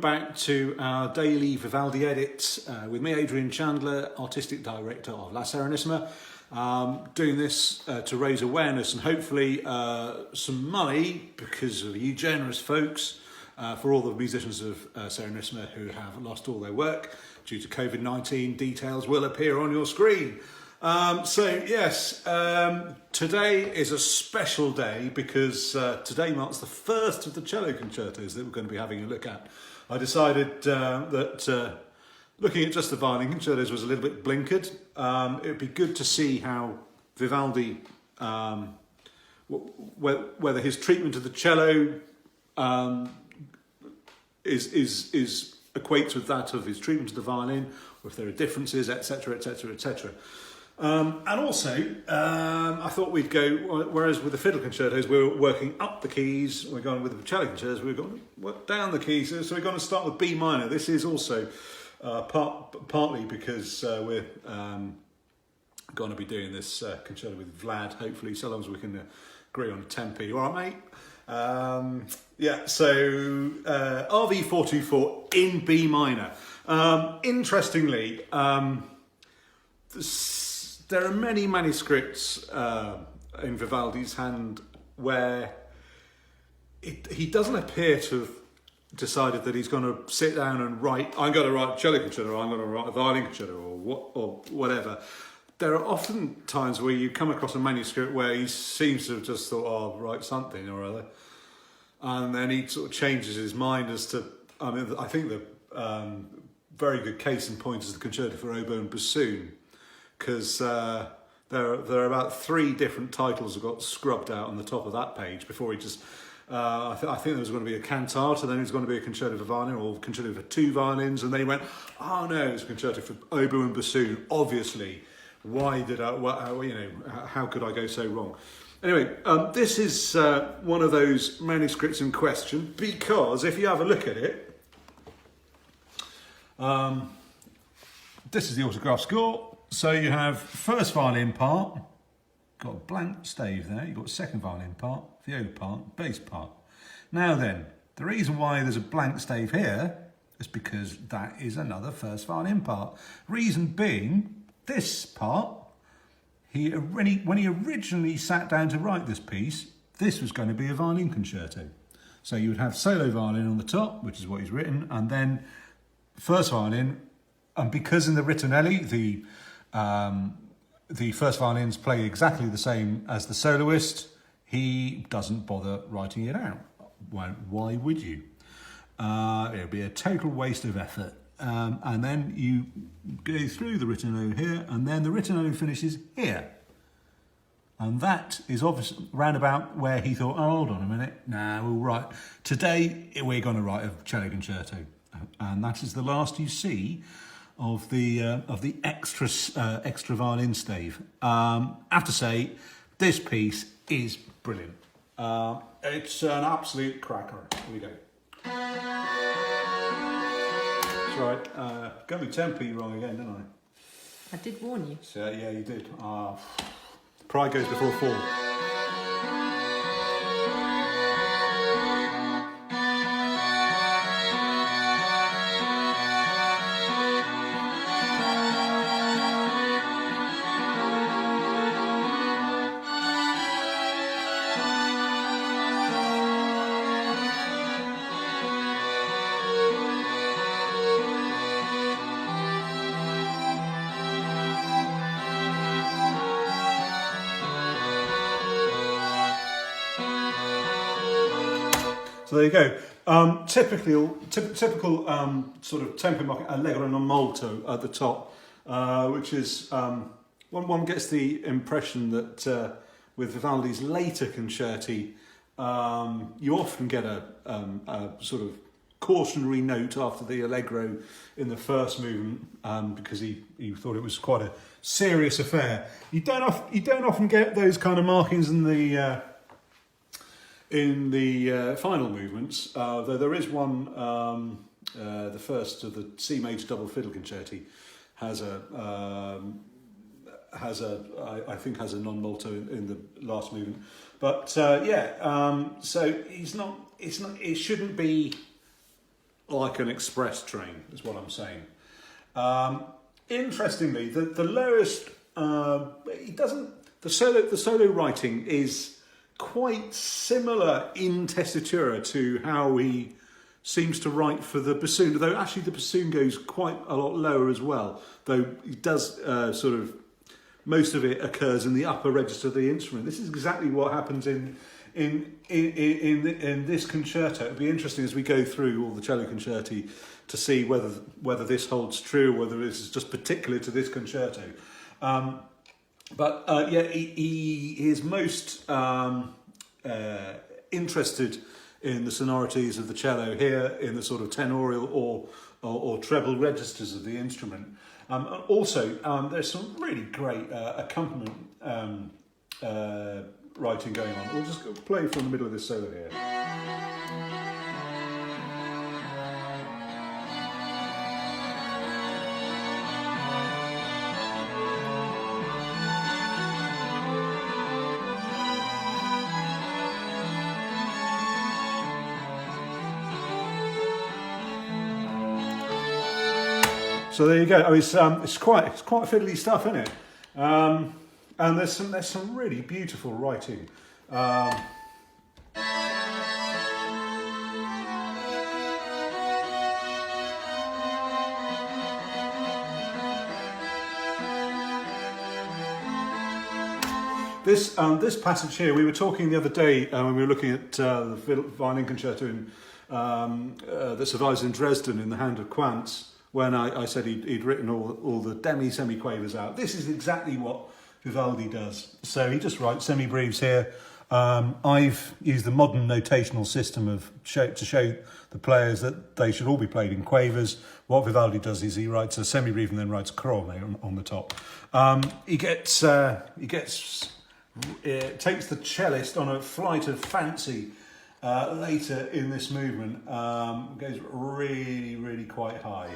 back to our daily Vivaldi edits with me, Adrian Chandler, Artistic Director of La Serenissima. Doing this to raise awareness and hopefully some money, because of you generous folks, for all the musicians of Serenissima who have lost all their work due to COVID-19. Details will appear on your screen. Today is a special day because today marks the first of the cello concertos that we're going to be having a look at. I decided that looking at just the violin concertos was a little bit blinkered. It would be good to see how Vivaldi, whether his treatment of the cello is equates with that of his treatment of the violin, or if there are differences, etc., etc., etc. And also, I thought we'd go, whereas with the fiddle concertos we're working up the keys, we're going with the cello concertos, we're going to work down the keys, so we're going to start with B minor. This is also partly because we're going to be doing this concerto with Vlad, hopefully, so long as we can agree on a tempi. All right, mate? RV424 in B minor. Interestingly, there are many manuscripts in Vivaldi's hand where he doesn't appear to have decided that he's going to sit down and write, I'm going to write a cello concerto, or I'm going to write a violin concerto, or whatever. There are often times where you come across a manuscript where he seems to have just thought, oh, I'll write something or other. And then he sort of changes his mind as to, I think the very good case in point is the concerto for Oboe and Bassoon, because there are about 3 different titles that got scrubbed out on the top of that page before he just, I think there was going to be a cantata, then it was going to be a concerto for violin or concerto for 2 violins, and then he went, oh no, it's a concerto for Oboe and Bassoon, obviously. Why did I, how could I go so wrong? Anyway, this is one of those manuscripts in question, because if you have a look at it, this is the autograph score. So you have first violin part, got a blank stave there, you've got second violin part, viola part, bass part. Now then, the reason why there's a blank stave here is because that is another first violin part. Reason being, this part, when he originally sat down to write this piece, this was going to be a violin concerto. So you would have solo violin on the top, which is what he's written, and then first violin, and because in the ritornelli, the first violins play exactly the same as the soloist, he doesn't bother writing it out. Why would you? It would be a total waste of effort. And then you go through the ritornello here, and then the ritornello finishes here. And that is obviously round about where he thought, oh, hold on a minute, we'll write. Today, we're going to write a cello concerto. And that is the last you see of the extra violin stave. I have to say, this piece is brilliant. It's an absolute cracker. Here we go. That's right. Got me tempi wrong again, didn't I? I did warn you. So, yeah, you did. Pride goes before a fall. So there you go. Typical sort of tempo marking, allegro non molto at the top, which is one gets the impression that with Vivaldi's later concerti, you often get a sort of cautionary note after the allegro in the first movement, because he thought it was quite a serious affair. You don't often get those kind of markings in the final movements, though there is one, the first of the C major double fiddle concerti has a non-molto in the last movement, but so it shouldn't be like an express train, is what I'm saying. Interestingly, the lowest he doesn't. The solo writing is quite similar in tessitura to how he seems to write for the bassoon, though actually the bassoon goes quite a lot lower as well, though he does sort of, most of it occurs in the upper register of the instrument. This is exactly what happens in this concerto. It'll be interesting as we go through all the cello concerti to see whether this holds true, or whether this is just particular to this concerto. But he is most interested in the sonorities of the cello here, in the sort of tenorial or treble registers of the instrument. Also, there's some really great accompaniment writing going on. We'll just play from the middle of this solo here. So there you go. I mean, it's quite fiddly stuff, isn't it? And there's some really beautiful writing. This passage here, we were talking the other day when we were looking at the violin concerto that survives in Dresden in the hand of Quantz, when I said he'd written all the semi-quavers out. This is exactly what Vivaldi does. So he just writes semi-breves here. I've used the modern notational system to show the players that they should all be played in quavers. What Vivaldi does is he writes a semi-breve and then writes crome on the top. He takes the cellist on a flight of fancy later in this movement. Goes really, really quite high.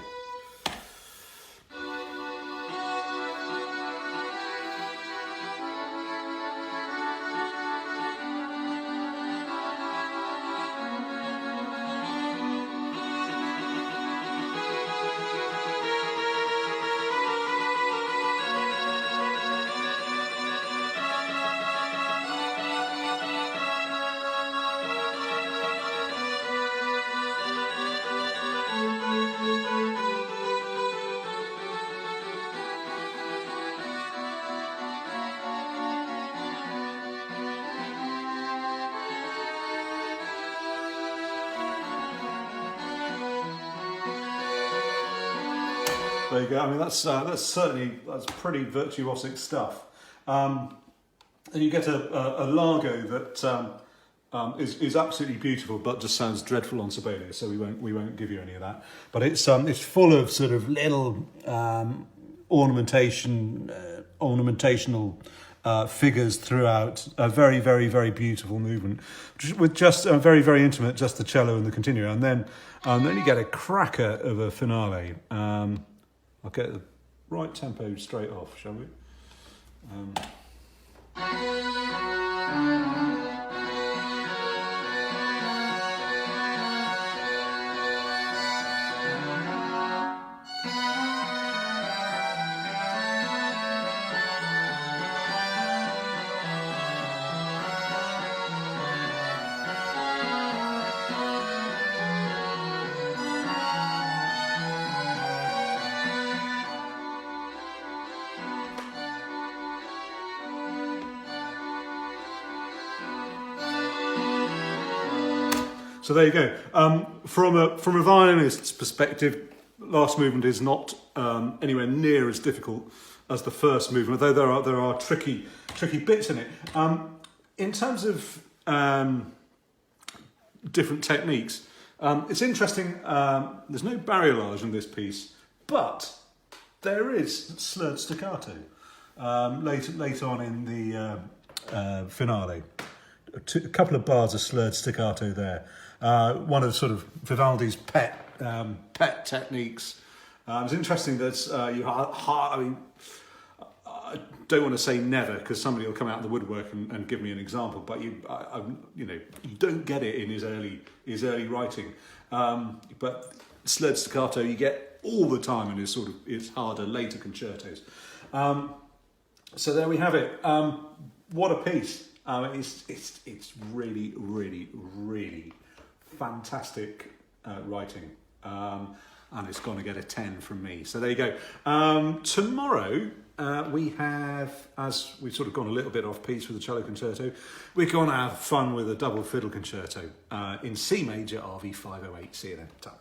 There you go. I mean, that's pretty virtuosic stuff. And you get a largo that is absolutely beautiful, but just sounds dreadful on Sibelius. So we won't give you any of that. But it's full of sort of little ornamentational figures throughout. A very, very, very beautiful movement with just very, very intimate, just the cello and the continuo, and then you get a cracker of a finale. I'll get the right tempo straight off, shall we? So there you go. From a violinist's perspective, last movement is not anywhere near as difficult as the first movement, although there are tricky bits in it. In terms of different techniques, it's interesting. There's no barriolage in this piece, but there is slurred staccato late on in the finale. A couple of bars of slurred staccato there. One of sort of Vivaldi's pet techniques. It's interesting that I don't want to say never, because somebody will come out of the woodwork and give me an example. But you don't get it in his early writing. But slurred staccato you get all the time, and it's harder later concertos. So there we have it. What a piece! It's really, really, really fantastic writing, and it's going to get a 10 from me. So there you go. Tomorrow we have, as we've sort of gone a little bit off piece with the cello concerto, we're going to have fun with a double fiddle concerto in C major RV424. See you then. Ta.